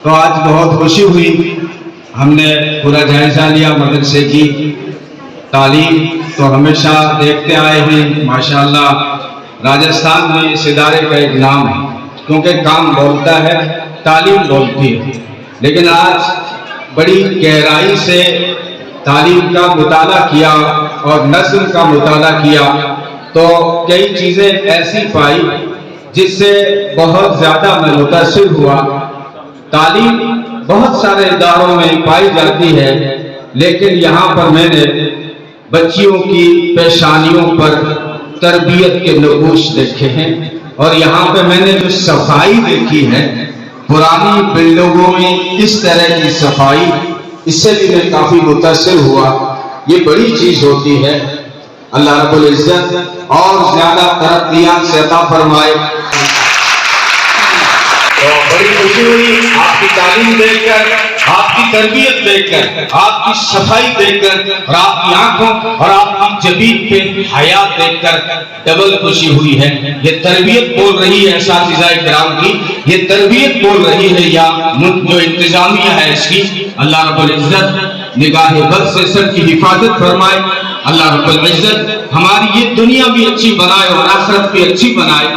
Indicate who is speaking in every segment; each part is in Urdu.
Speaker 1: تو آج بہت خوشی ہوئی، ہم نے پورا جائزہ لیا مدرسے کی تعلیم تو ہمیشہ دیکھتے آئے ہیں ماشاءاللہ راجستھان میں اس ادارے کا ایک نام ہے، کیونکہ کام بولتا ہے، تعلیم بولتی ہے، لیکن آج بڑی گہرائی سے تعلیم کا مطالعہ کیا اور نظم کا مطالعہ کیا تو کئی چیزیں ایسی پائی جس سے بہت زیادہ میں متاثر ہوا۔ تعلیم بہت سارے اداروں میں پائی جاتی ہے، لیکن یہاں پر میں نے بچیوں کی پیشانیوں پر تربیت کے نقوش دیکھے ہیں، اور یہاں پہ میں نے جو صفائی دیکھی ہے پرانی بلڈنگوں میں، اس طرح کی صفائی، اس سے بھی میں کافی متاثر ہوا۔ یہ بڑی چیز ہوتی ہے، اللہ رب العزت اور زیادہ ترقیات سے عطا فرمائے۔ تو بڑی خوشی ہوئی آپ کی تعلیم دیکھ کر، آپ کی تربیت دیکھ کر، آپ کی صفائی دیکھ کر، اور آپ کی آنکھوں اور آپ کی جبین پہ حیات دیکھ کر ڈبل خوشی ہوئی ہے۔ یہ تربیت بول رہی ہے اساتذہ کرام کی، یہ تربیت بول رہی ہے یا جو انتظامیہ ہے اس کی۔ اللہ رب العزت نگاہ بد سے سب کی حفاظت فرمائے۔ اللہ رب العزت ہماری یہ دنیا بھی اچھی بنائے اور آخرت بھی اچھی بنائے۔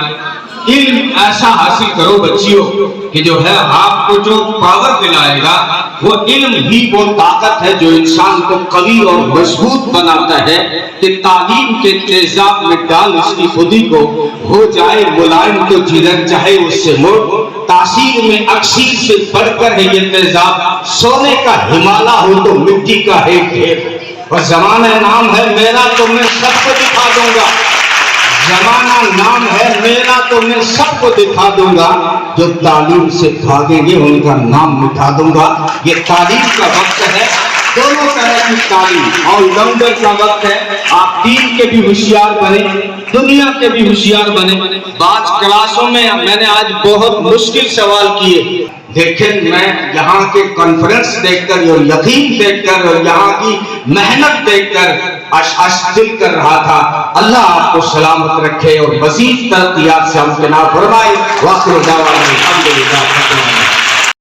Speaker 1: علم ایسا حاصل کرو بچیوں کہ جو ہے آپ کو جو پاور دلائے گا وہ علم ہی وہ طاقت ہے جو انسان کو قوی اور مضبوط بناتا ہے، کہ تعلیم کے تیزاب میں ڈال اس کی خودی کو، ہو جائے ملائم تو جدھر چاہے اس سے مڑ، تاثیر میں اکسیر سے بڑھ کر ہے یہ تیزاب، سونے کا ہمالہ ہو تو مٹی کا ہے ڈھیر، اور زمانہ نام ہے میرا تو میں سب کو دکھا دوں گا، زمانہ نام ہے میرا تو میں سب کو دکھا دوں گا، جو تعلیم سے بھاگیں گے ان کا نام مٹھا دوں گا۔ یہ تعلیم کا وقت ہے، دونوں طرح کی تعلیم، آل راؤنڈر کا وقت ہے۔ آپ دین کے بھی ہوشیار بنے، دنیا کے بھی ہوشیار بنے۔ بعض کلاسوں میں نے آج بہت مشکل سوال کیے، لیکن میں یہاں کے کانفرنس دیکھ کر اور یقین دیکھ کر اور یہاں کی محنت دیکھ کر دل کر رہا تھا۔ اللہ آپ کو سلامت رکھے اور مزید ترقیات سے امکنار فرمائے۔ واخر دعوانا الحمدللہ۔